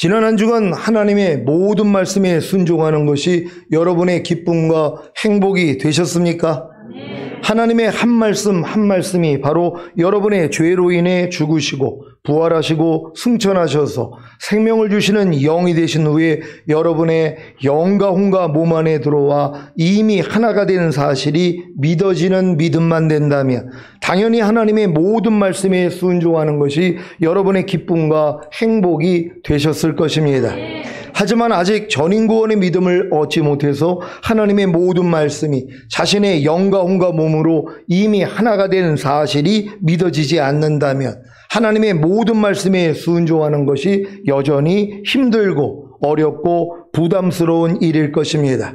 지난 한 주간 하나님의 모든 말씀에 순종하는 것이 여러분의 기쁨과 행복이 되셨습니까? 하나님의 한 말씀 한 말씀이 바로 여러분의 죄로 인해 죽으시고 부활하시고 승천하셔서 생명을 주시는 영이 되신 후에 여러분의 영과 혼과 몸 안에 들어와 이미 하나가 되는 사실이 믿어지는 믿음만 된다면 당연히 하나님의 모든 말씀에 순종하는 것이 여러분의 기쁨과 행복이 되셨을 것입니다. 하지만 아직 전인구원의 믿음을 얻지 못해서 하나님의 모든 말씀이 자신의 영과 혼과 몸으로 이미 하나가 되는 사실이 믿어지지 않는다면 하나님의 모든 말씀에 순종하는 것이 여전히 힘들고 어렵고 부담스러운 일일 것입니다.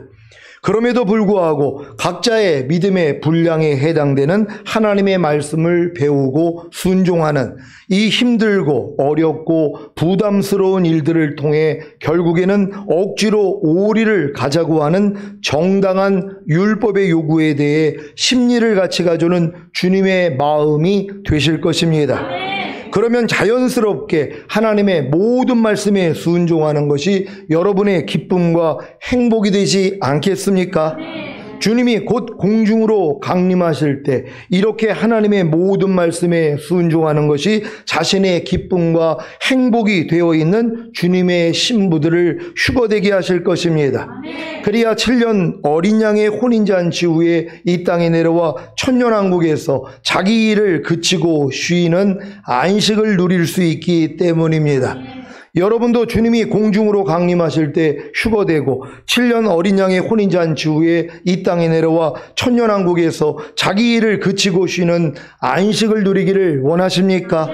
그럼에도 불구하고 각자의 믿음의 분량에 해당되는 하나님의 말씀을 배우고 순종하는 이 힘들고 어렵고 부담스러운 일들을 통해 결국에는 억지로 오리를 가자고 하는 정당한 율법의 요구에 대해 심리를 같이 가져오는 주님의 마음이 되실 것입니다. 그러면 자연스럽게 하나님의 모든 말씀에 순종하는 것이 여러분의 기쁨과 행복이 되지 않겠습니까? 주님이 곧 공중으로 강림하실 때 이렇게 하나님의 모든 말씀에 순종하는 것이 자신의 기쁨과 행복이 되어 있는 주님의 신부들을 휴거되게 하실 것입니다. 그래야 7년 어린 양의 혼인잔치 후에 이 땅에 내려와 천년왕국에서 자기 일을 그치고 쉬는 안식을 누릴 수 있기 때문입니다. 여러분도 주님이 공중으로 강림하실 때 휴거되고 7년 어린 양의 혼인잔치 후에 이 땅에 내려와 천년왕국에서 자기 일을 그치고 쉬는 안식을 누리기를 원하십니까?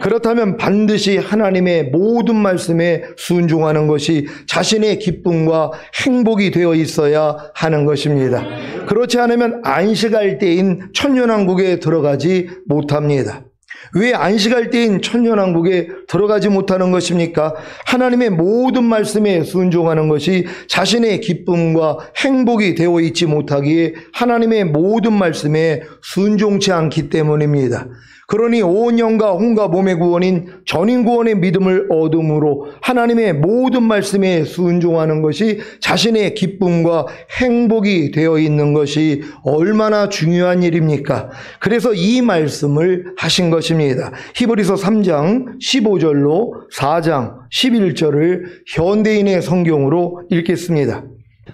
그렇다면 반드시 하나님의 모든 말씀에 순종하는 것이 자신의 기쁨과 행복이 되어 있어야 하는 것입니다. 그렇지 않으면 안식할 때인 천년왕국에 들어가지 못합니다. 왜 안식할 때인 천년왕국에 들어가지 못하는 것입니까? 하나님의 모든 말씀에 순종하는 것이 자신의 기쁨과 행복이 되어 있지 못하기에 하나님의 모든 말씀에 순종치 않기 때문입니다. 그러니 온 영과 혼과 몸의 구원인 전인구원의 믿음을 얻음으로 하나님의 모든 말씀에 순종하는 것이 자신의 기쁨과 행복이 되어 있는 것이 얼마나 중요한 일입니까? 그래서 이 말씀을 하신 것입니다. 히브리서 3장 15절로 4장 11절을 현대인의 성경으로 읽겠습니다.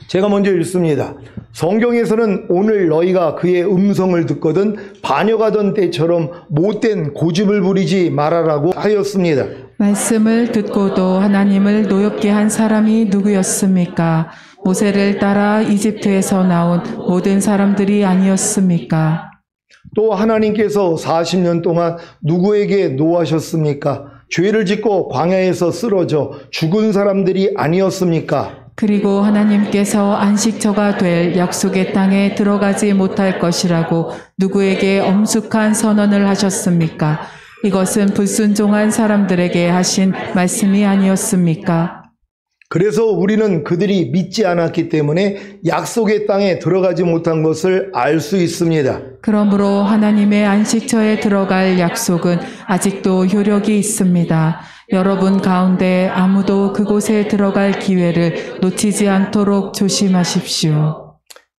제가 먼저 읽습니다. 성경에서는 오늘 너희가 그의 음성을 듣거든 반역하던 때처럼 못된 고집을 부리지 말아라고 하였습니다. 말씀을 듣고도 하나님을 노엽게 한 사람이 누구였습니까? 모세를 따라 이집트에서 나온 모든 사람들이 아니었습니까? 또 하나님께서 40년 동안 누구에게 노하셨습니까? 죄를 짓고 광야에서 쓰러져 죽은 사람들이 아니었습니까? 그리고 하나님께서 안식처가 될 약속의 땅에 들어가지 못할 것이라고 누구에게 엄숙한 선언을 하셨습니까? 이것은 불순종한 사람들에게 하신 말씀이 아니었습니까? 그래서 우리는 그들이 믿지 않았기 때문에 약속의 땅에 들어가지 못한 것을 알 수 있습니다. 그러므로 하나님의 안식처에 들어갈 약속은 아직도 효력이 있습니다. 여러분 가운데 아무도 그곳에 들어갈 기회를 놓치지 않도록 조심하십시오.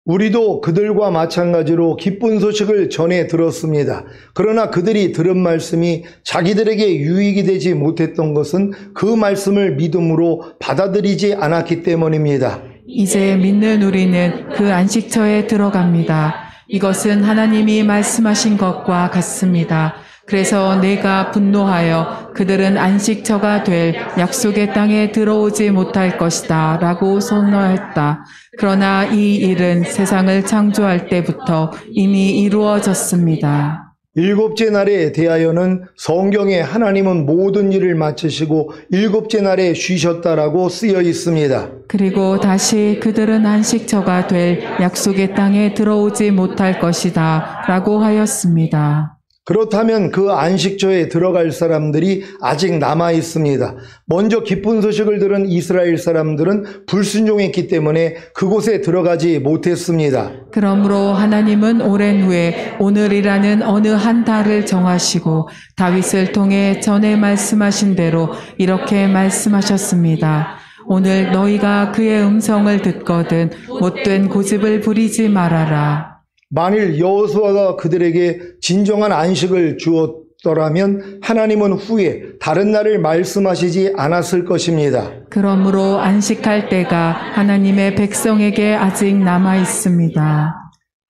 우리도 그들과 마찬가지로 기쁜 소식을 전해 들었습니다. 그러나 그들이 들은 말씀이 자기들에게 유익이 되지 못했던 것은 그 말씀을 믿음으로 받아들이지 않았기 때문입니다. 이제 믿는 우리는 그 안식처에 들어갑니다. 이것은 하나님이 말씀하신 것과 같습니다. 그래서 내가 분노하여 그들은 안식처가 될 약속의 땅에 들어오지 못할 것이다 라고 선언했다. 그러나 이 일은 세상을 창조할 때부터 이미 이루어졌습니다. 일곱째 날에 대하여는 성경에 하나님은 모든 일을 마치시고 일곱째 날에 쉬셨다라고 쓰여 있습니다. 그리고 다시 그들은 안식처가 될 약속의 땅에 들어오지 못할 것이다 라고 하였습니다. 그렇다면 그 안식처에 들어갈 사람들이 아직 남아 있습니다. 먼저 기쁜 소식을 들은 이스라엘 사람들은 불순종했기 때문에 그곳에 들어가지 못했습니다. 그러므로 하나님은 오랜 후에 오늘이라는 어느 한 달을 정하시고 다윗을 통해 전에 말씀하신 대로 이렇게 말씀하셨습니다. 오늘 너희가 그의 음성을 듣거든 못된 고집을 부리지 말아라. 만일 여호수아가 그들에게 진정한 안식을 주었더라면 하나님은 후에 다른 날을 말씀하시지 않았을 것입니다. 그러므로 안식할 때가 하나님의 백성에게 아직 남아 있습니다.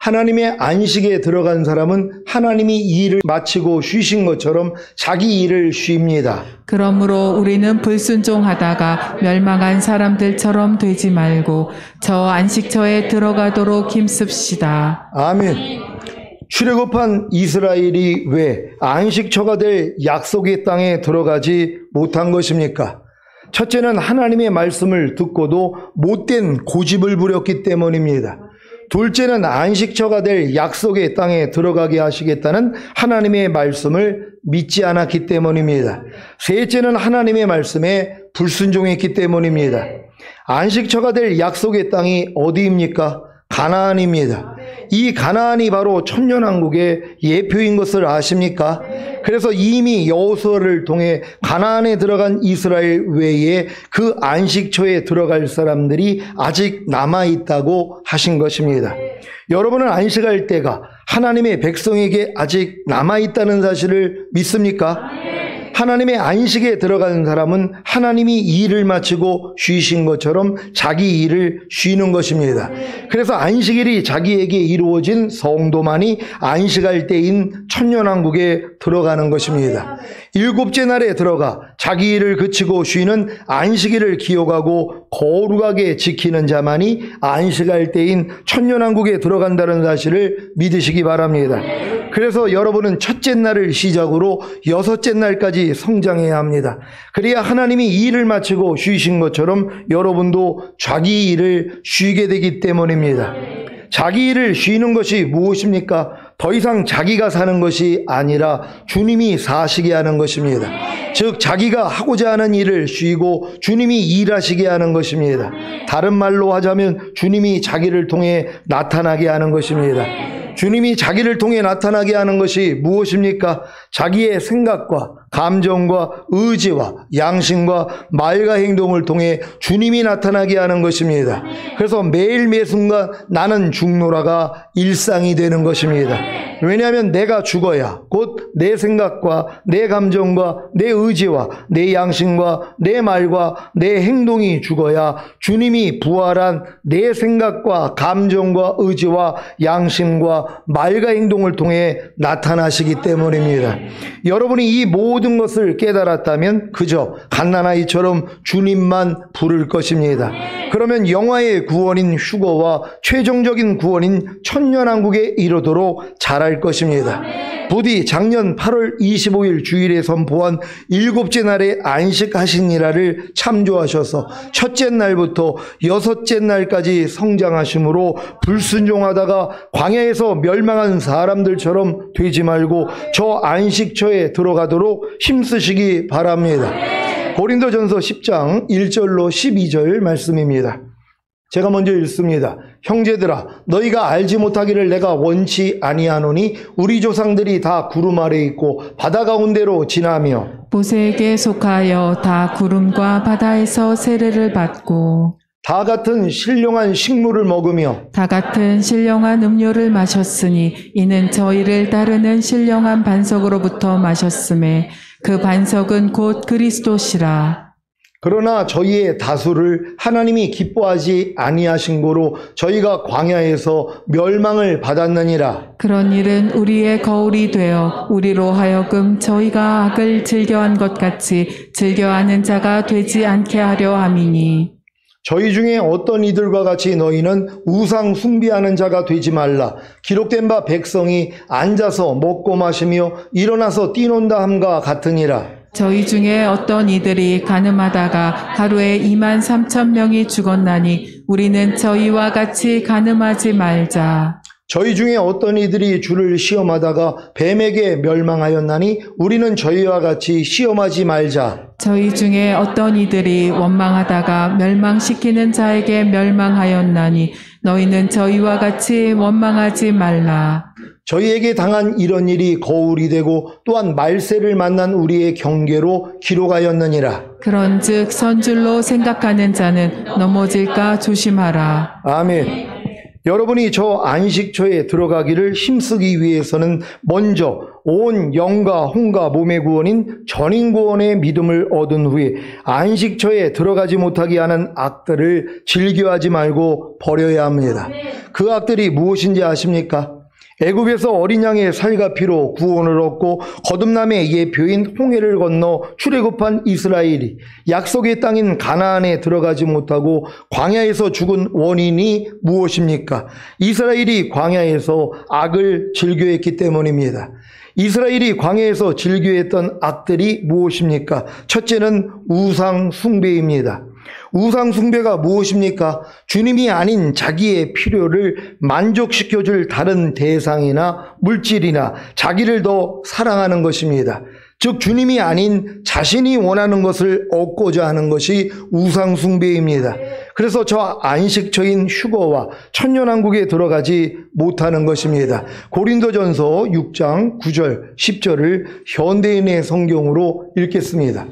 하나님의 안식에 들어간 사람은 하나님이 이 일을 마치고 쉬신 것처럼 자기 일을 쉽니다. 그러므로 우리는 불순종하다가 멸망한 사람들처럼 되지 말고 저 안식처에 들어가도록 힘씁시다. 아멘. 출애굽한 이스라엘이 왜 안식처가 될 약속의 땅에 들어가지 못한 것입니까? 첫째는 하나님의 말씀을 듣고도 못된 고집을 부렸기 때문입니다. 둘째는 안식처가 될 약속의 땅에 들어가게 하시겠다는 하나님의 말씀을 믿지 않았기 때문입니다. 셋째는 하나님의 말씀에 불순종했기 때문입니다. 안식처가 될 약속의 땅이 어디입니까? 가나안입니다. 이 가나안이 바로 천년왕국의 예표인 것을 아십니까? 그래서 이미 여호수아를 통해 가나안에 들어간 이스라엘 외에 그 안식처에 들어갈 사람들이 아직 남아있다고 하신 것입니다. 여러분은 안식할 때가 하나님의 백성에게 아직 남아있다는 사실을 믿습니까? 하나님의 안식에 들어가는 사람은 하나님이 일을 마치고 쉬신 것처럼 자기 일을 쉬는 것입니다. 그래서 안식일이 자기에게 이루어진 성도만이 안식할 때인 천년왕국에 들어가는 것입니다. 일곱째 날에 들어가 자기 일을 그치고 쉬는 안식일을 기억하고 거룩하게 지키는 자만이 안식할 때인 천년왕국에 들어간다는 사실을 믿으시기 바랍니다. 그래서 여러분은 첫째 날을 시작으로 여섯째 날까지 성장해야 합니다. 그래야 하나님이 이 일을 마치고 쉬신 것처럼 여러분도 자기 일을 쉬게 되기 때문입니다. 자기 일을 쉬는 것이 무엇입니까? 더 이상 자기가 사는 것이 아니라 주님이 사시게 하는 것입니다. 즉 자기가 하고자 하는 일을 쉬고 주님이 일하시게 하는 것입니다. 다른 말로 하자면 주님이 자기를 통해 나타나게 하는 것입니다. 주님이 자기를 통해 나타나게 하는 것이 무엇입니까? 자기의 생각과 감정과 의지와 양심과 말과 행동을 통해 주님이 나타나게 하는 것입니다. 그래서 매일 매 순간 나는 죽노라가 일상이 되는 것입니다. 왜냐하면 내가 죽어야 곧 내 생각과 내 감정과 내 의지와 내 양심과 내 말과 내 행동이 죽어야 주님이 부활한 내 생각과 감정과 의지와 양심과 말과 행동을 통해 나타나시기 때문입니다. 여러분이 이 모든 것을 깨달았다면 그저 갓난아이처럼 주님만 부를 것입니다. 그러면 영화의 구원인 휴거와 최종적인 구원인 천년왕국에 이르도록 잘할 것입니다. 부디 작년 8월 25일 주일에 선포한 일곱째 날에 안식하시니라를 참조하셔서 첫째 날부터 여섯째 날까지 성장하심으로 불순종하다가 광야에서 멸망한 사람들처럼 되지 말고 저 안식처에 들어가도록 힘쓰시기 바랍니다. 고린도전서 10장 1절로 12절 말씀입니다. 제가 먼저 읽습니다. 형제들아 너희가 알지 못하기를 내가 원치 아니하노니 우리 조상들이 다 구름 아래 있고 바다 가운데로 지나며 모세에게 속하여 다 구름과 바다에서 세례를 받고 다 같은 신령한 식물을 먹으며 다 같은 신령한 음료를 마셨으니 이는 저희를 따르는 신령한 반석으로부터 마셨음에 그 반석은 곧 그리스도시라. 그러나 저희의 다수를 하나님이 기뻐하지 아니하신 고로 저희가 광야에서 멸망을 받았느니라. 그런 일은 우리의 거울이 되어 우리로 하여금 저희가 악을 즐겨한 것 같이 즐겨하는 자가 되지 않게 하려 함이니 저희 중에 어떤 이들과 같이 너희는 우상 숭배하는 자가 되지 말라. 기록된 바 백성이 앉아서 먹고 마시며 일어나서 뛰논다 함과 같으니라. 저희 중에 어떤 이들이 간음하다가 하루에 23,000명이 죽었나니 우리는 저희와 같이 간음하지 말자. 저희 중에 어떤 이들이 주를 시험하다가 뱀에게 멸망하였나니 우리는 저희와 같이 시험하지 말자. 저희 중에 어떤 이들이 원망하다가 멸망시키는 자에게 멸망하였나니 너희는 저희와 같이 원망하지 말라. 저희에게 당한 이런 일이 거울이 되고 또한 말세를 만난 우리의 경계로 기록하였느니라. 그런즉 선줄로 생각하는 자는 넘어질까 조심하라. 아멘. 여러분이 저 안식처에 들어가기를 힘쓰기 위해서는 먼저 온 영과 혼과 몸의 구원인 전인구원의 믿음을 얻은 후에 안식처에 들어가지 못하게 하는 악들을 즐겨하지 말고 버려야 합니다. 그 악들이 무엇인지 아십니까? 애굽에서 어린 양의 살과 피로 구원을 얻고 거듭남의 예표인 홍해를 건너 출애굽한 이스라엘이 약속의 땅인 가나안에 들어가지 못하고 광야에서 죽은 원인이 무엇입니까? 이스라엘이 광야에서 악을 즐겨했기 때문입니다. 이스라엘이 광야에서 즐겨했던 악들이 무엇입니까? 첫째는 우상 숭배입니다. 우상 숭배가 무엇입니까? 주님이 아닌 자기의 필요를 만족시켜줄 다른 대상이나 물질이나 자기를 더 사랑하는 것입니다. 즉 주님이 아닌 자신이 원하는 것을 얻고자 하는 것이 우상 숭배입니다. 그래서 저 안식처인 휴거와 천년왕국에 들어가지 못하는 것입니다. 고린도전서 6장 9절 10절을 현대인의 성경으로 읽겠습니다.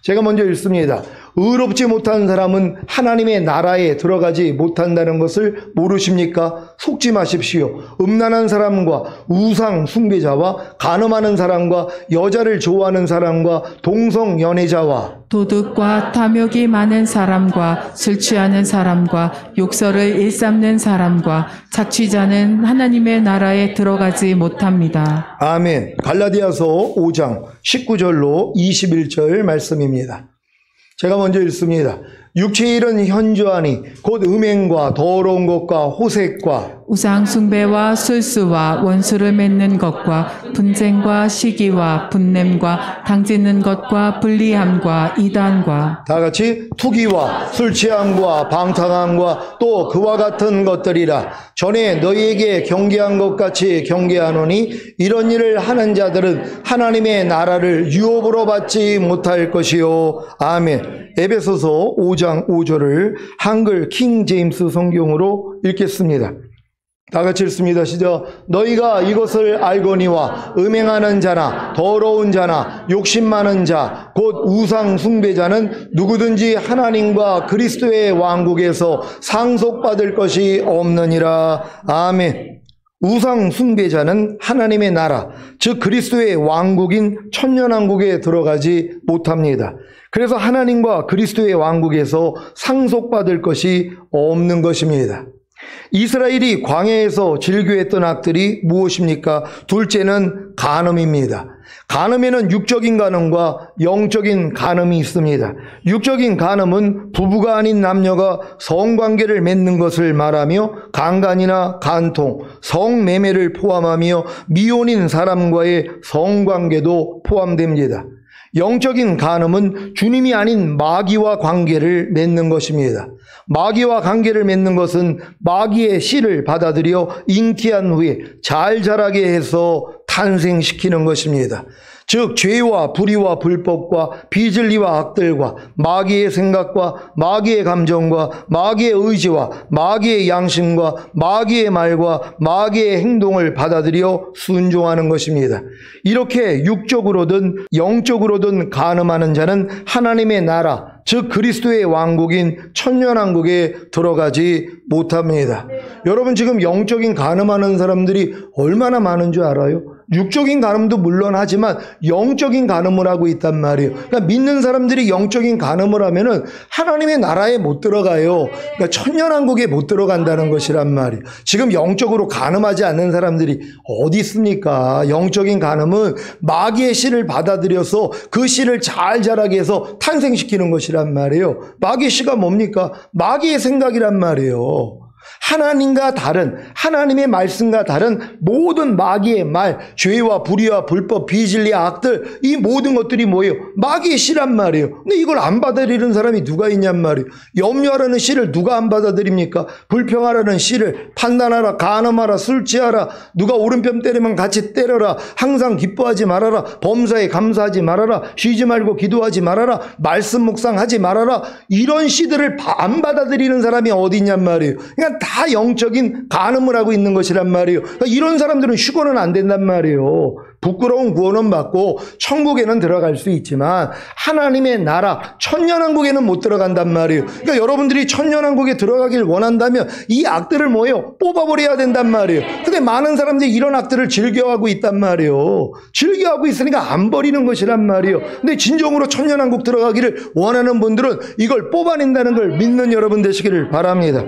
제가 먼저 읽습니다. 의롭지 못한 사람은 하나님의 나라에 들어가지 못한다는 것을 모르십니까? 속지 마십시오. 음란한 사람과 우상 숭배자와 간음하는 사람과 여자를 좋아하는 사람과 동성 연애자와 도둑과 탐욕이 많은 사람과 술 취하는 사람과 욕설을 일삼는 사람과 착취자는 하나님의 나라에 들어가지 못합니다. 아멘. 갈라디아서 5장 19절로 21절 말씀입니다. 제가 먼저 읽습니다. 육체의 일은 현저하니 곧 음행과 더러운 것과 호색과 우상 숭배와 술수와 원수를 맺는 것과 분쟁과 시기와 분냄과 당짓는 것과 불리함과 이단과 다 같이 투기와 술 취함과 방탕함과 또 그와 같은 것들이라. 전에 너희에게 경계한 것 같이 경계하노니 이런 일을 하는 자들은 하나님의 나라를 유업으로 받지 못할 것이요. 아멘. 에베소서 5장 5절을 한글 킹 제임스 성경으로 읽겠습니다. 다 같이 읽습니다. 시작. 너희가 이것을 알거니와 음행하는 자나 더러운 자나 욕심 많은 자 곧 우상 숭배자는 누구든지 하나님과 그리스도의 왕국에서 상속받을 것이 없느니라. 아멘. 우상 숭배자는 하나님의 나라, 즉 그리스도의 왕국인 천년왕국에 들어가지 못합니다. 그래서 하나님과 그리스도의 왕국에서 상속받을 것이 없는 것입니다. 이스라엘이 광야에서 즐겨했던 악들이 무엇입니까? 둘째는 간음입니다. 간음에는 육적인 간음과 영적인 간음이 있습니다. 육적인 간음은 부부가 아닌 남녀가 성관계를 맺는 것을 말하며 강간이나 간통, 성매매를 포함하며 미혼인 사람과의 성관계도 포함됩니다. 영적인 간음은 주님이 아닌 마귀와 관계를 맺는 것입니다. 마귀와 관계를 맺는 것은 마귀의 씨를 받아들여 잉태한 후에 잘 자라게 해서 탄생시키는 것입니다. 즉 죄와 불의와 불법과 비진리와 악들과 마귀의 생각과 마귀의 감정과 마귀의 의지와 마귀의 양심과 마귀의 말과 마귀의 행동을 받아들여 순종하는 것입니다. 이렇게 육적으로든 영적으로든 간음하는 자는 하나님의 나라, 즉 그리스도의 왕국인 천년왕국에 들어가지 못합니다. 여러분 지금 영적인 간음하는 사람들이 얼마나 많은 줄 알아요? 육적인 간음도 물론 하지만 영적인 간음을 하고 있단 말이에요. 그러니까 믿는 사람들이 영적인 간음을 하면은 하나님의 나라에 못 들어가요. 그러니까 천년왕국에 못 들어간다는 것이란 말이에요. 지금 영적으로 간음하지 않는 사람들이 어디 있습니까? 영적인 간음은 마귀의 씨를 받아들여서 그 씨를 잘 자라게 해서 탄생시키는 것이란 말이에요. 마귀의 씨가 뭡니까? 마귀의 생각이란 말이에요. 하나님과 다른, 하나님의 말씀과 다른 모든 마귀의 말, 죄와 불의와 불법, 비진리, 악들, 이 모든 것들이 뭐예요? 마귀의 씨란 말이에요. 근데 이걸 안 받아들이는 사람이 누가 있냔 말이에요. 염려하라는 씨를 누가 안 받아들입니까? 불평하라는 씨를, 판단하라, 간음하라, 술 취하라, 누가 오른편 때리면 같이 때려라, 항상 기뻐하지 말아라, 범사에 감사하지 말아라, 쉬지 말고 기도하지 말아라, 말씀 묵상하지 말아라, 이런 씨들을 안 받아들이는 사람이 어디 있냔 말이에요. 그러니까 다 영적인 간음을 하고 있는 것이란 말이에요. 그러니까 이런 사람들은 휴거는 안 된단 말이에요. 부끄러운 구원은 받고 천국에는 들어갈 수 있지만 하나님의 나라 천년왕국에는 못 들어간단 말이에요. 그러니까 여러분들이 천년왕국에 들어가길 원한다면 이 악들을 뭐예요? 뽑아버려야 된단 말이에요. 근데 많은 사람들이 이런 악들을 즐겨하고 있단 말이에요. 즐겨하고 있으니까 안 버리는 것이란 말이에요. 근데 진정으로 천년왕국 들어가기를 원하는 분들은 이걸 뽑아낸다는 걸 믿는 여러분 되시기를 바랍니다.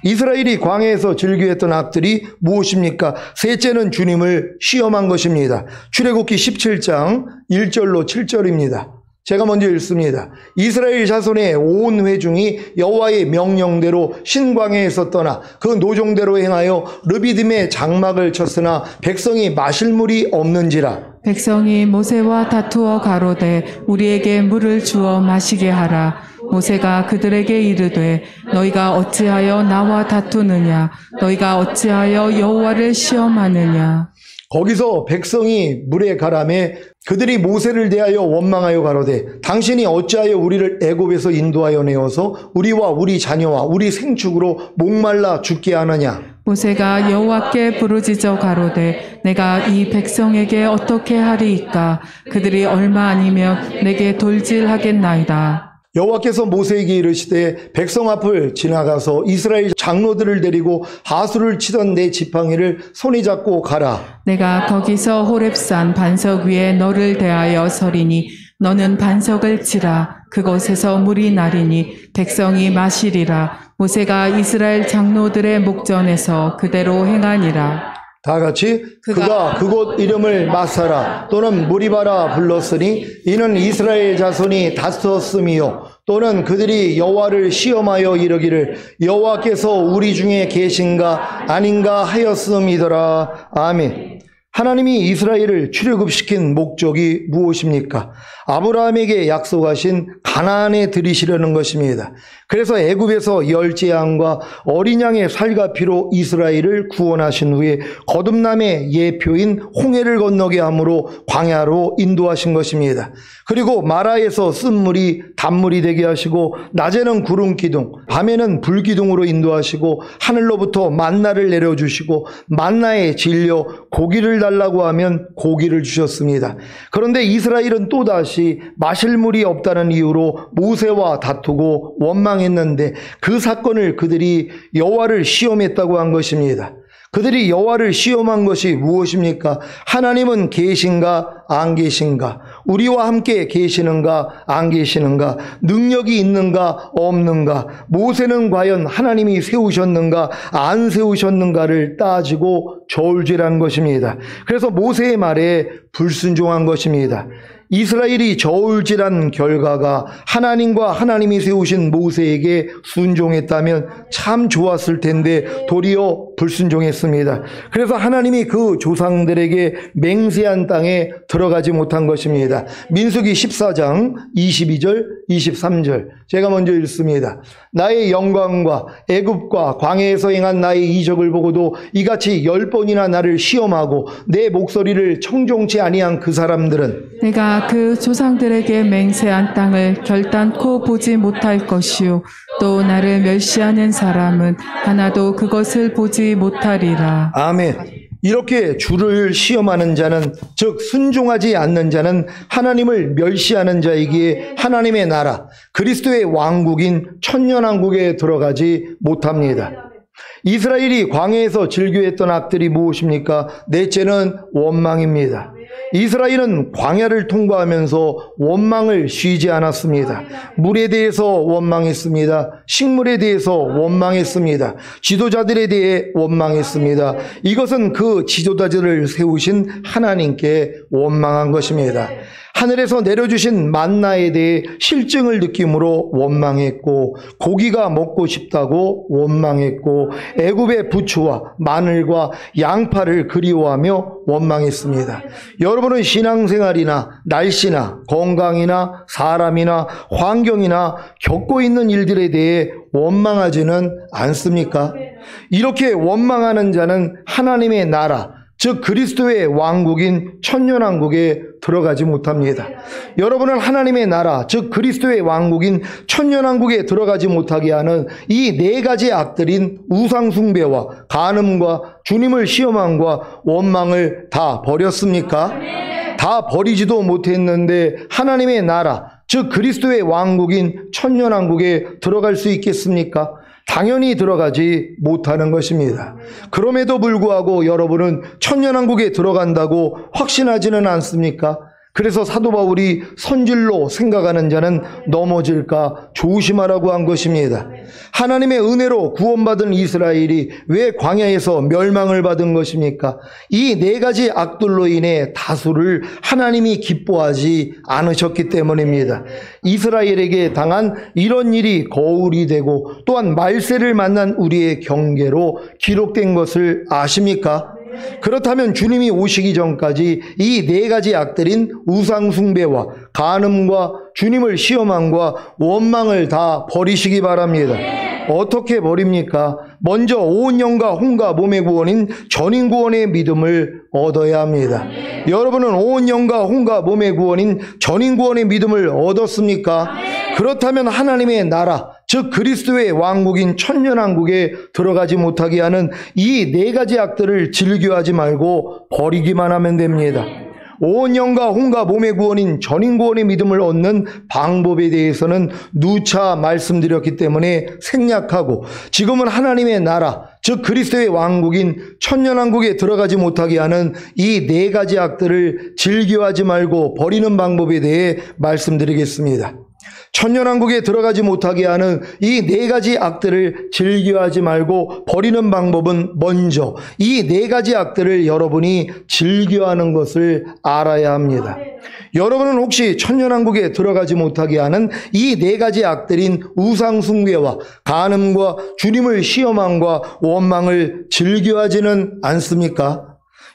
이스라엘이 광야에서 즐겨했던 악들이 무엇입니까? 셋째는 주님을 시험한 것입니다. 출애굽기 17장 1절로 7절입니다. 제가 먼저 읽습니다. 이스라엘 자손의 온 회중이 여호와의 명령대로 신광야에서 떠나 그 노종대로 행하여 르비딤의 장막을 쳤으나 백성이 마실 물이 없는지라. 백성이 모세와 다투어 가로되 우리에게 물을 주어 마시게 하라. 모세가 그들에게 이르되 너희가 어찌하여 나와 다투느냐? 너희가 어찌하여 여호와를 시험하느냐? 거기서 백성이 물에 가라매 그들이 모세를 대하여 원망하여 가로되 당신이 어찌하여 우리를 애굽에서 인도하여 내어서 우리와 우리 자녀와 우리 생축으로 목말라 죽게 하느냐? 모세가 여호와께 부르짖어 가로되 내가 이 백성에게 어떻게 하리이까? 그들이 얼마 아니면 내게 돌질하겠나이다. 여호와께서 모세에게 이르시되 백성 앞을 지나가서 이스라엘 장로들을 데리고 하수를 치던 내 지팡이를 손에 잡고 가라. 내가 거기서 호렙산 반석 위에 너를 대하여 서리니 너는 반석을 치라. 그곳에서 물이 나리니 백성이 마시리라. 모세가 이스라엘 장로들의 목전에서 그대로 행하니라. 다 같이 그가 그곳 이름을 마사라 또는 무리바라 불렀으니 이는 이스라엘 자손이 다투었음이요 또는 그들이 여호와를 시험하여 이르기를 여호와께서 우리 중에 계신가 아닌가 하였음이더라. 아멘. 하나님이 이스라엘을 출애굽시킨 목적이 무엇입니까? 아브라함에게 약속하신 가나안에 들이시려는 것입니다. 그래서 애굽에서 열째 양과 어린 양의 살과 피로 이스라엘을 구원하신 후에 거듭남의 예표인 홍해를 건너게 함으로 광야로 인도하신 것입니다. 그리고 마라에서 쓴물이 단물이 되게 하시고 낮에는 구름 기둥, 밤에는 불 기둥으로 인도하시고 하늘로부터 만나를 내려주시고 만나에 질려 고기를 달라고 하면 고기를 주셨습니다. 그런데 이스라엘은 또다시 마실 물이 없다는 이유로 모세와 다투고 원망했는데 그 사건을 그들이 여호와를 시험했다고 한 것입니다. 그들이 여호와를 시험한 것이 무엇입니까? 하나님은 계신가 안 계신가? 우리와 함께 계시는가 안 계시는가? 능력이 있는가 없는가? 모세는 과연 하나님이 세우셨는가 안 세우셨는가를 따지고 저울질한 것입니다. 그래서 모세의 말에 불순종한 것입니다. 이스라엘이 저울질한 결과가 하나님과 하나님이 세우신 모세에게 순종했다면 참 좋았을 텐데 도리어 불순종했습니다. 그래서 하나님이 그 조상들에게 맹세한 땅에 들어가지 못한 것입니다. 민수기 14장 22절 23절 제가 먼저 읽습니다. 나의 영광과 애굽과 광야에서 행한 나의 이적을 보고도 이같이 10번이나 나를 시험하고 내 목소리를 청종치 아니한 그 사람들은 내가 그 조상들에게 맹세한 땅을 결단코 보지 못할 것이요 또 나를 멸시하는 사람은 하나도 그것을 보지 못하리라. 아멘. 이렇게 주를 시험하는 자는 즉 순종하지 않는 자는 하나님을 멸시하는 자이기에 하나님의 나라 그리스도의 왕국인 천년왕국에 들어가지 못합니다. 이스라엘이 광야에서 즐겨했던 악들이 무엇입니까? 넷째는 원망입니다. 이스라엘은 광야를 통과하면서 원망을 쉬지 않았습니다. 물에 대해서 원망했습니다. 식물에 대해서 원망했습니다. 지도자들에 대해 원망했습니다. 이것은 그 지도자들을 세우신 하나님께 원망한 것입니다. 하늘에서 내려주신 만나에 대해 실증을 느낌으로 원망했고, 고기가 먹고 싶다고 원망했고, 애굽의 부추와 마늘과 양파를 그리워하며 원망했습니다. 여러분은 신앙생활이나 날씨나 건강이나 사람이나 환경이나 겪고 있는 일들에 대해 원망하지는 않습니까? 이렇게 원망하는 자는 하나님의 나라, 즉 그리스도의 왕국인 천년왕국에 들어가지 못합니다. 여러분은 하나님의 나라, 즉 그리스도의 왕국인 천년왕국에 들어가지 못하게 하는 이 네 가지 악들인 우상숭배와 간음과 주님을 시험함과 원망을 다 버렸습니까? 다 버리지도 못했는데 하나님의 나라, 즉 그리스도의 왕국인 천년왕국에 들어갈 수 있겠습니까? 당연히 들어가지 못하는 것입니다. 그럼에도 불구하고 여러분은 천년왕국에 들어간다고 확신하지는 않습니까? 그래서 사도 바울이 선질로 생각하는 자는 넘어질까 조심하라고 한 것입니다. 하나님의 은혜로 구원받은 이스라엘이 왜 광야에서 멸망을 받은 것입니까? 이 네 가지 악들로 인해 다수를 하나님이 기뻐하지 않으셨기 때문입니다. 이스라엘에게 당한 이런 일이 거울이 되고 또한 말세를 만난 우리의 경계로 기록된 것을 아십니까? 그렇다면 주님이 오시기 전까지 이 네 가지 악들인 우상숭배와 간음과 주님을 시험함과 원망을 다 버리시기 바랍니다. 어떻게 버립니까? 먼저 온 영과 혼과 몸의 구원인 전인구원의 믿음을 얻어야 합니다. 여러분은 온 영과 혼과 몸의 구원인 전인구원의 믿음을 얻었습니까? 그렇다면 하나님의 나라, 즉 그리스도의 왕국인 천년왕국에 들어가지 못하게 하는 이 네 가지 악들을 즐겨하지 말고 버리기만 하면 됩니다. 온 영과 혼과 몸의 구원인 전인구원의 믿음을 얻는 방법에 대해서는 누차 말씀드렸기 때문에 생략하고, 지금은 하나님의 나라, 즉 그리스도의 왕국인 천년왕국에 들어가지 못하게 하는 이 네 가지 악들을 즐겨하지 말고 버리는 방법에 대해 말씀드리겠습니다. 천년왕국에 들어가지 못하게 하는 이 네 가지 악들을 즐겨하지 말고 버리는 방법은 먼저 이 네 가지 악들을 여러분이 즐겨하는 것을 알아야 합니다. 여러분은 혹시 천년왕국에 들어가지 못하게 하는 이 네 가지 악들인 우상숭배와 간음과 주님을 시험함과 원망을 즐겨하지는 않습니까?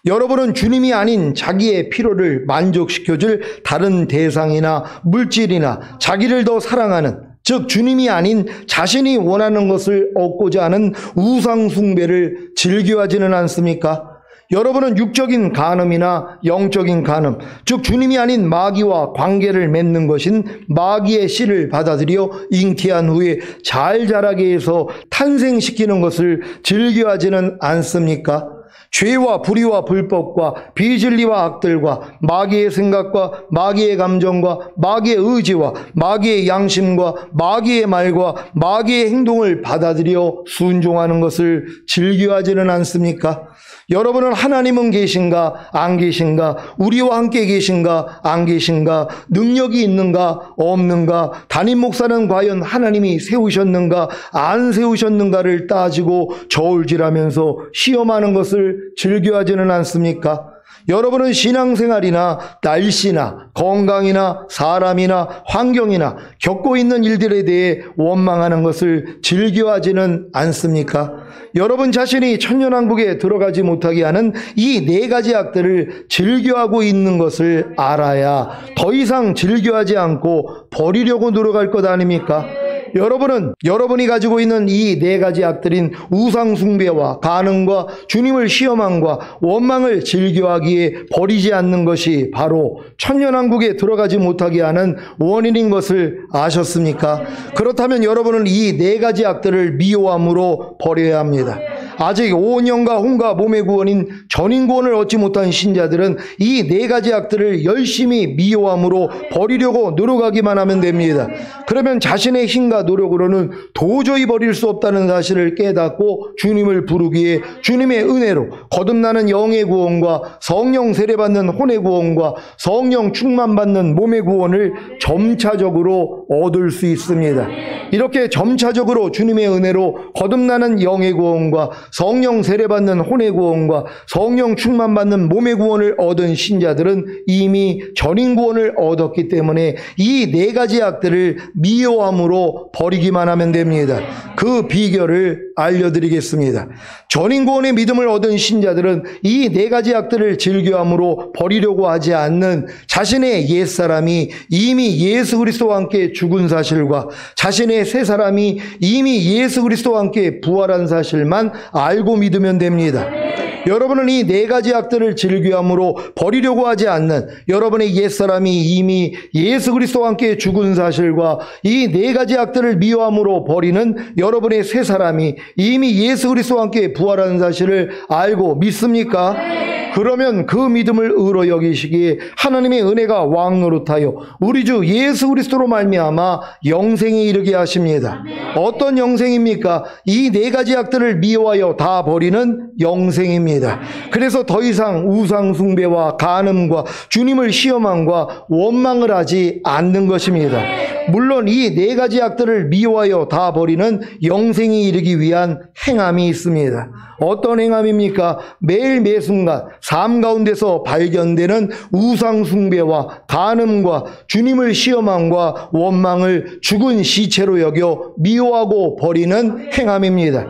여러분은 주님이 아닌 자기의 필요를 만족시켜줄 다른 대상이나 물질이나 자기를 더 사랑하는, 즉 주님이 아닌 자신이 원하는 것을 얻고자 하는 우상숭배를 즐겨하지는 않습니까? 여러분은 육적인 간음이나 영적인 간음, 즉 주님이 아닌 마귀와 관계를 맺는 것인 마귀의 씨를 받아들여 잉태한 후에 잘 자라게 해서 탄생시키는 것을 즐겨하지는 않습니까? 죄와 불의와 불법과 비진리와 악들과 마귀의 생각과 마귀의 감정과 마귀의 의지와 마귀의 양심과 마귀의 말과 마귀의 행동을 받아들여 순종하는 것을 즐겨하지는 않습니까? 여러분은 하나님은 계신가 안 계신가, 우리와 함께 계신가 안 계신가, 능력이 있는가 없는가, 담임 목사는 과연 하나님이 세우셨는가 안 세우셨는가를 따지고 저울질하면서 시험하는 것을 즐겨하지는 않습니까? 여러분은 신앙생활이나 날씨나 건강이나 사람이나 환경이나 겪고 있는 일들에 대해 원망하는 것을 즐겨하지는 않습니까? 여러분 자신이 천년왕국에 들어가지 못하게 하는 이 네 가지 악들을 즐겨하고 있는 것을 알아야 더 이상 즐겨하지 않고 버리려고 노력할 것 아닙니까? 여러분은 여러분이 가지고 있는 이 네 가지 악들인 우상숭배와 간음과 주님을 시험함과 원망을 즐겨하기에 버리지 않는 것이 바로 천년왕국에 들어가지 못하게 하는 원인인 것을 아셨습니까? 그렇다면 여러분은 이 네 가지 악들을 미워함으로 버려야 합니다. 아직 온 영과 혼과 몸의 구원인 전인구원을 얻지 못한 신자들은 이 네 가지 악들을 열심히 미워함으로 버리려고 노력하기만 하면 됩니다. 그러면 자신의 힘과 노력으로는 도저히 버릴 수 없다는 사실을 깨닫고 주님을 부르기에 주님의 은혜로 거듭나는 영의 구원과 성령 세례받는 혼의 구원과 성령 충만받는 몸의 구원을 점차적으로 얻을 수 있습니다. 이렇게 점차적으로 주님의 은혜로 거듭나는 영의 구원과 성령 세례받는 혼의 구원과 성령 충만받는 몸의 구원을 얻은 신자들은 이미 전인 구원을 얻었기 때문에 이 네 가지 악들을 미워함으로 버리기만 하면 됩니다. 그 비결을 알려드리겠습니다. 전인 구원의 믿음을 얻은 신자들은 이 네 가지 악들을 즐겨함으로 버리려고 하지 않는 자신의 옛사람이 이미 예수 그리스도와 함께 죽은 사실과 자신의 새 사람이 이미 예수 그리스도와 함께 부활한 사실만 알고 믿으면 됩니다. 여러분은 이 네 가지 악들을 즐겨함으로 버리려고 하지 않는 여러분의 옛사람이 이미 예수 그리스도와 함께 죽은 사실과 이 네 가지 악들을 미워함으로 버리는 여러분의 새 사람이 이미 예수 그리스도와 함께 부활한 사실을 알고 믿습니까? 그러면 그 믿음을 의로 여기시기에 하나님의 은혜가 왕노릇하여 우리 주 예수 그리스도로 말미암아 영생에 이르게 하십니다. 어떤 영생입니까? 이 네 가지 악들을 미워하여 다 버리는 영생입니다. 그래서 더 이상 우상 숭배와 간음과 주님을 시험함과 원망을 하지 않는 것입니다. 물론 이 네 가지 악들을 미워하여 다 버리는 영생에 이르기 위한 행함이 있습니다. 어떤 행함입니까? 매일 매순간 삶 가운데서 발견되는 우상 숭배와 간음과 주님을 시험함과 원망을 죽은 시체로 여겨 미워하고 버리는 행함입니다.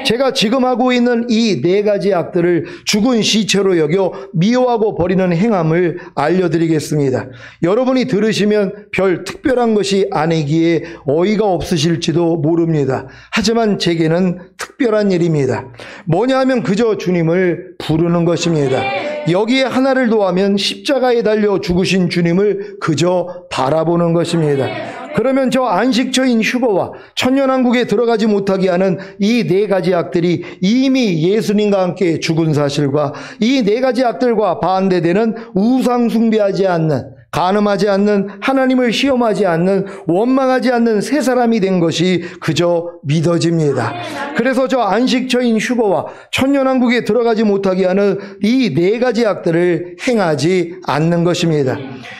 제가 지금 하고 있는 이 네 가지 악들을 죽은 시체로 여겨 미워하고 버리는 행함을 알려드리겠습니다. 여러분이 들으시면 별 특별한 것이 아니기에 어이가 없으실지도 모릅니다. 하지만 제게는 특별한 일입니다. 뭐냐 하면 그저 주님을 부르는 것입니다. 여기에 하나를 더하면 십자가에 달려 죽으신 주님을 그저 바라보는 것입니다. 그러면 저 안식처인 휴거와 천년왕국에 들어가지 못하게 하는 이 네 가지 악들이 이미 예수님과 함께 죽은 사실과 이 네 가지 악들과 반대되는 우상 숭배하지 않는, 간음하지 않는, 하나님을 시험하지 않는, 원망하지 않는 새 사람이 된 것이 그저 믿어집니다. 그래서 저 안식처인 휴거와 천년왕국에 들어가지 못하게 하는 이 네 가지 악들을 행하지 않는 것입니다.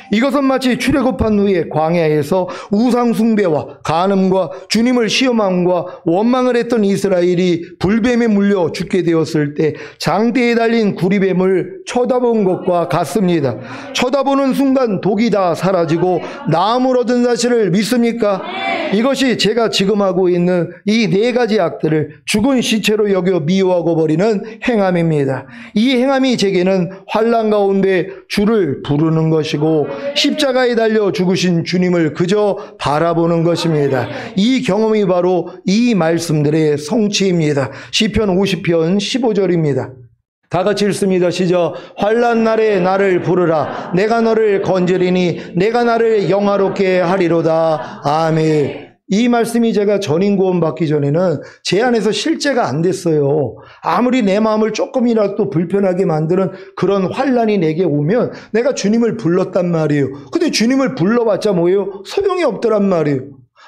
이것은 마치 출애굽한 후에 광야에서 우상 숭배와 간음과 주님을 시험함과 원망을 했던 이스라엘이 불뱀에 물려 죽게 되었을 때 장대에 달린 구리뱀을 쳐다본 것과 같습니다. 쳐다보는 순간 독이 다 사라지고 나음을 얻은 사실을 믿습니까? 이것이 제가 지금 하고 있는 이 네 가지 악들을 죽은 시체로 여겨 미워하고 버리는 행함입니다. 이 행함이 제게는 환난 가운데 주를 부르는 것이고 십자가에 달려 죽으신 주님을 그저 바라보는 것입니다. 이 경험이 바로 이 말씀들의 성취입니다. 시편 50편 15절입니다. 다 같이 읽습니다. 시작. 환난 날에 나를 부르라. 내가 너를 건지리니 내가 나를 영화롭게 하리로다. 아멘. 이 말씀이 제가 전인 구원 받기 전에는 제 안에서 실제가 안 됐어요. 아무리 내 마음을 조금이라도 불편하게 만드는 그런 환난이 내게 오면 내가 주님을 불렀단 말이에요. 근데 주님을 불러봤자 뭐예요? 소용이 없더란 말이에요.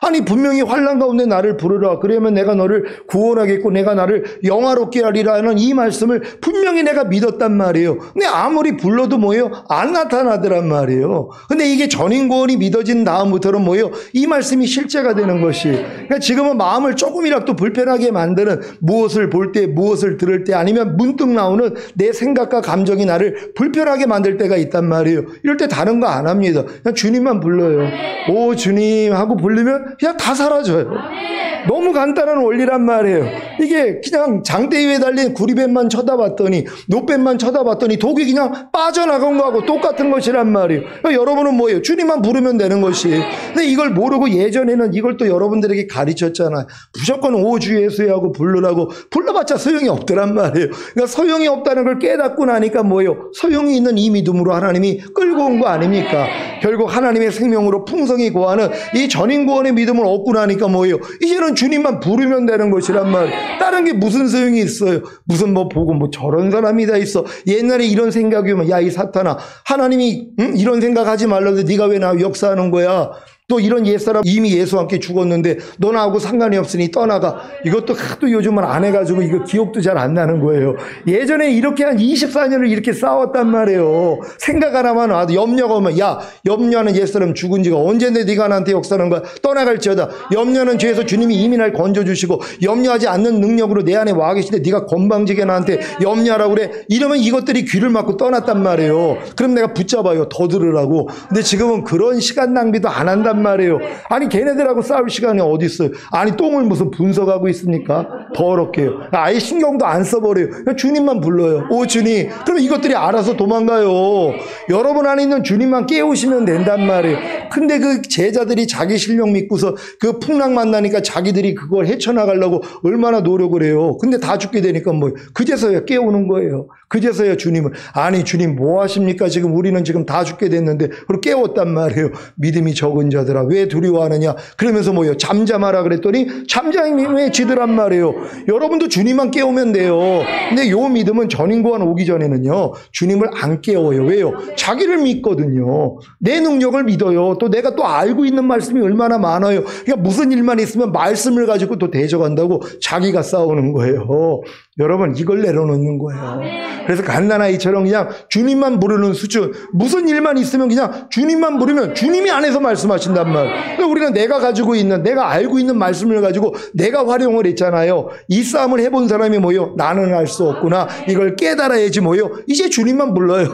아니 분명히 환난 가운데 나를 부르라. 그러면 내가 너를 구원하겠고 내가 나를 영화롭게 하리라는 이 말씀을 분명히 내가 믿었단 말이에요. 근데 아무리 불러도 뭐예요? 안 나타나더란 말이에요. 근데 이게 전인 구원이 믿어진 다음부터는 뭐예요? 이 말씀이 실제가 되는 것이. 그러니까 지금은 마음을 조금이라도 불편하게 만드는 무엇을 볼 때, 무엇을 들을 때 아니면 문득 나오는 내 생각과 감정이 나를 불편하게 만들 때가 있단 말이에요. 이럴 때 다른 거 안 합니다. 그냥 주님만 불러요. 오 주님 하고 부르면 그냥 다 사라져요. 너무 간단한 원리란 말이에요. 이게 그냥 장대 위에 달린 구리뱀만 쳐다봤더니 노뱀만 쳐다봤더니 독이 그냥 빠져나간 거하고 똑같은 것이란 말이에요. 그러니까 여러분은 뭐예요? 주님만 부르면 되는 것이. 근데 이걸 모르고 예전에는 이걸 또 여러분들에게 가르쳤잖아요. 무조건 오 주 예수하고 부르라고. 불러봤자 소용이 없더란 말이에요. 그러니까 소용이 없다는 걸 깨닫고 나니까 뭐예요? 소용이 있는 이 믿음으로 하나님이 끌고 온 거 아닙니까? 결국 하나님의 생명으로 풍성히 구하는 이 전인 구원의 믿음을 얻고 나니까 뭐예요? 이제는 주님만 부르면 되는 것이란 말이에요. 다른 게 무슨 소용이 있어요? 무슨 뭐 보고 뭐 저런 사람이 다 있어. 옛날에 이런 생각이 오면 야 이 사탄아 하나님이 이런 생각하지 말라는데 네가 왜 나 역사하는 거야? 또 이런 옛사람 이미 예수와 함께 죽었는데 너 나하고 상관이 없으니 떠나가. 이것도 하도 요즘은 안 해가지고 이거 기억도 잘 안 나는 거예요. 예전에 이렇게 한 24년을 이렇게 싸웠단 말이에요. 생각 하나만 와도 염려가 오면 야, 염려하는 옛사람 죽은 지가 언젠데 네가 나한테 역사하는 거야. 떠나갈지어다. 염려는 죄에서 주님이 이미 날 건져주시고 염려하지 않는 능력으로 내 안에 와 계신데 네가 건방지게 나한테 염려하라고 그래. 이러면 이것들이 귀를 막고 떠났단 말이에요. 그럼 내가 붙잡아요. 더 들으라고. 근데 지금은 그런 시간 낭비도 안 한단 말이에요. 아니 걔네들하고 싸울 시간이 어디 있어요. 아니 똥을 무슨 분석하고 있습니까? 더럽게요. 아예 신경도 안 써버려요. 그냥 주님만 불러요. 오 주님. 그럼 이것들이 알아서 도망가요. 여러분 안에 있는 주님만 깨우시면 된단 말이에요. 근데 그 제자들이 자기 실력 믿고서 그 풍랑 만나니까 자기들이 그걸 헤쳐나가려고 얼마나 노력을 해요. 근데 다 죽게 되니까 뭐 그제서야 깨우는 거예요. 그제서야 주님을 아니 주님 뭐 하십니까? 지금 우리는 지금 다 죽게 됐는데 그걸 깨웠단 말이에요. 믿음이 적은 자들아 왜 두려워하느냐? 그러면서 뭐요? 잠잠하라 그랬더니 잠잠해지더란 말이에요. 여러분도 주님만 깨우면 돼요. 근데 요 믿음은 전인고한 오기 전에는요 주님을 안 깨워요. 왜요? 자기를 믿거든요. 내 능력을 믿어요. 또 내가 또 알고 있는 말씀이 얼마나 많아요. 그러니까 무슨 일만 있으면 말씀을 가지고 또 대적한다고 자기가 싸우는 거예요. 여러분 이걸 내려놓는 거예요. 그래서 갓난아이처럼 그냥 주님만 부르는 수준. 무슨 일만 있으면 그냥 주님만 부르면 주님이 안에서 말씀하신단 말이에요. 우리는 내가 가지고 있는 내가 알고 있는 말씀을 가지고 내가 활용을 했잖아요. 이 싸움을 해본 사람이 뭐요? 나는 할 수 없구나. 이걸 깨달아야지 뭐요? 이제 주님만 불러요.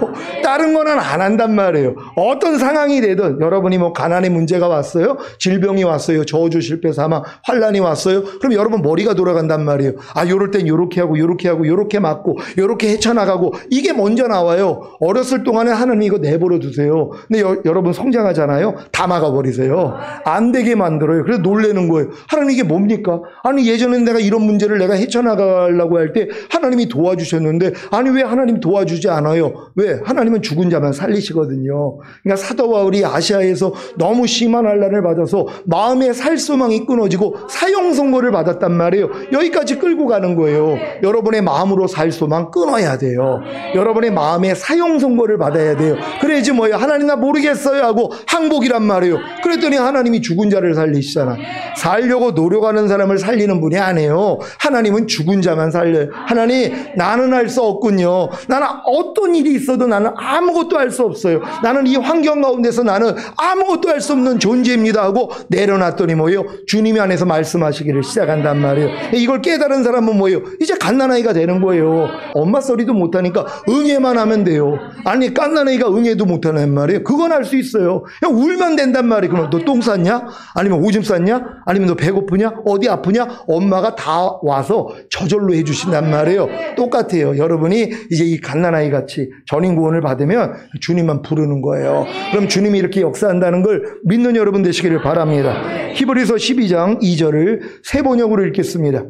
다른 거는 안 한단 말이에요. 어떤 상황이 되든 여러분이 뭐 가난의 문제가 왔어요. 질병이 왔어요. 저주 실패 사망 환란이 왔어요. 그럼 여러분 머리가 돌아간단 말이에요. 아 요럴 땐 요렇게 하고 요렇게 하고 요렇게 맞고 요렇게 헤쳐나가고 이게 먼저 나와요. 어렸을 동안에 하나님 이거 내버려 두세요. 근데 여러분 성장하잖아요. 다 막아버리세요. 안 되게 만들어요. 그래서 놀래는 거예요. 하나님 이게 뭡니까? 아니 예전엔 내가 이런 문제를 내가 헤쳐나가려고 할 때 하나님이 도와주셨는데 아니 왜 하나님 도와주지 않아요? 왜? 하나님은 죽은 자만 살리시거든요. 그러니까 사도 바울이 아시아에서 너무 심한 환난을 받아서 마음의 살소망이 끊어지고 사형 선고를 받았단 말이에요. 여기까지 끌고 가는 거예요. 여러분의 마음으로 살 소망 끊어야 돼요. 여러분의 마음에 사형 선고를 받아야 돼요. 그래야지 뭐예요? 하나님 나 모르겠어요 하고 항복이란 말이에요. 그랬더니 하나님이 죽은 자를 살리시잖아. 살려고 노력하는 사람을 살리는 분이 아니에요. 하나님은 죽은 자만 살려요. 하나님 나는 할 수 없군요. 나는 어떤 일이 있어도 나는 아무것도 할 수 없어요. 나는 이 환경 가운데서 나는 아무것도 할 수 없는 존재입니다 하고 내려놨더니 뭐예요? 주님이 안에서 말씀하시기를 시작한단 말이에요. 이걸 깨달은 사람은 뭐예요? 이제 갓난아이가 되는 거예요. 엄마 소리도 못하니까 응애만 하면 돼요. 아니 갓난아이가 응애도 못하는 말이에요. 그건 할 수 있어요. 그냥 울면 된단 말이에요. 그럼 너 똥 쌌냐? 아니면 오줌 쌌냐? 아니면 너 배고프냐? 어디 아프냐? 엄마가 다 와서 저절로 해주신단 말이에요. 똑같아요. 여러분이 이제 이 갓난아이 같이 전인구원을 받으면 주님만 부르는 거예요. 그럼 주님이 이렇게 역사한다는 걸 믿는 여러분 되시기를 바랍니다. 히브리서 12장 2절을 세 번역으로 읽겠습니다.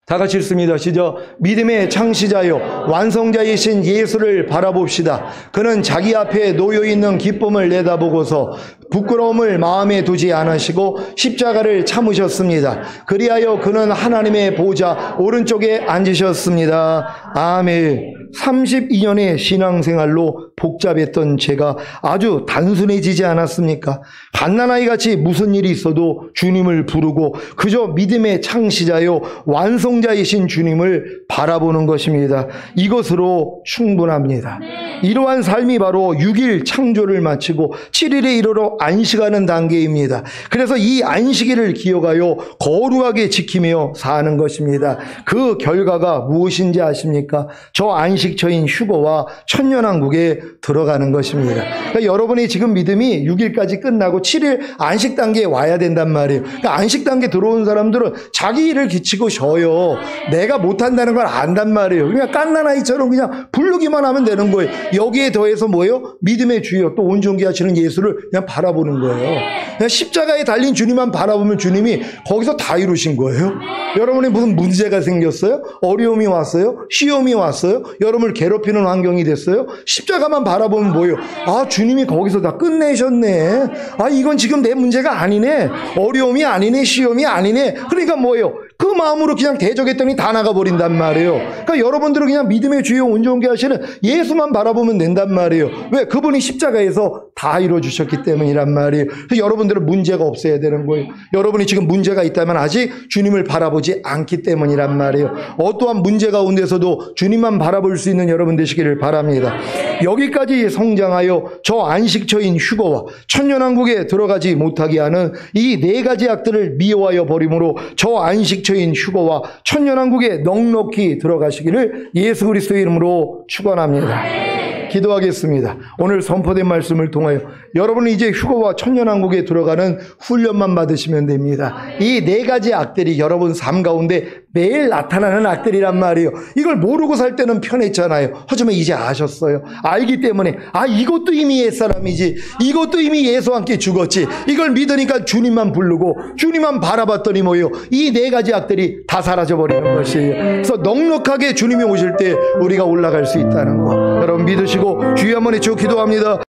다 같이 읽습니다. 시작. 믿음의 창시자요 완성자이신 예수를 바라봅시다. 그는 자기 앞에 놓여있는 기쁨을 내다보고서 부끄러움을 마음에 두지 않으시고 십자가를 참으셨습니다. 그리하여 그는 하나님의 보좌 오른쪽에 앉으셨습니다. 아멘. 32년의 신앙생활로 복잡했던 제가 아주 단순해지지 않았습니까? 갓난아이같이 무슨 일이 있어도 주님을 부르고 그저 믿음의 창시자요 완성자이신 주님을 바라보는 것입니다. 이것으로 충분합니다. 이러한 삶이 바로 6일 창조를 마치고 7일에 이르러 안식하는 단계입니다. 그래서 이 안식일을 기억하여 거룩하게 지키며 사는 것입니다. 그 결과가 무엇인지 아십니까? 저 안식처인 휴거와 천년왕국에 들어가는 것입니다. 그러니까 여러분이 지금 믿음이 6일까지 끝나고 7일 안식 단계에 와야 된단 말이에요. 그러니까 안식 단계 들어온 사람들은 자기 일을 기치고 쉬어요. 내가 못한다는 걸 안단 말이에요. 그냥 갓난아이처럼 그냥 부르기만 하면 되는 거예요. 여기에 더해서 뭐예요? 믿음의 주여 또 온전케 하시는 예수를 그냥 바라보는 거예요. 그냥 십자가에 달린 주님만 바라보면 주님이 거기서 다 이루신 거예요. 여러분이 무슨 문제가 생겼어요? 어려움이 왔어요? 시험이 왔어요? 여러분을 괴롭히는 환경이 됐어요? 십자가만 바라보면 뭐예요? 아 주님이 거기서 다 끝내셨네. 아 이건 지금 내 문제가 아니네. 어려움이 아니네. 시험이 아니네. 그러니까 뭐예요? 그 마음으로 그냥 대적했더니 다 나가버린단 말이에요. 그러니까 여러분들은 그냥 믿음의 주여 온전케 하시는 예수만 바라보면 된단 말이에요. 왜? 그분이 십자가에서 다 이루어주셨기 때문이란 말이에요. 그래서 여러분들은 문제가 없어야 되는 거예요. 여러분이 지금 문제가 있다면 아직 주님을 바라보지 않기 때문이란 말이에요. 어떠한 문제 가운데서도 주님만 바라볼 수 있는 여러분 되시기를 바랍니다. 여기까지 성장하여 저 안식처인 휴거와 천년왕국에 들어가지 못하게 하는 이 네 가지 악들을 미워하여 버림으로 저 안식처인 휴거와 천년왕국에 넉넉히 들어가시기를 예수 그리스도의 이름으로 축원합니다. 기도하겠습니다. 오늘 선포된 말씀을 통하여 여러분은 이제 휴거와 천년왕국에 들어가는 훈련만 받으시면 됩니다. 이 네 가지 악들이 여러분 삶 가운데 매일 나타나는 악들이란 말이에요. 이걸 모르고 살 때는 편했잖아요. 하지만 이제 아셨어요. 알기 때문에 이것도 이미 옛사람이지, 이것도 이미 예수와 함께 죽었지, 이걸 믿으니까 주님만 부르고 주님만 바라봤더니 뭐예요? 이 네 가지 악들이 다 사라져버리는 것이에요. 그래서 넉넉하게 주님이 오실 때 우리가 올라갈 수 있다는 거 여러분 믿으시고 주여 한번 외쳐 기도합니다.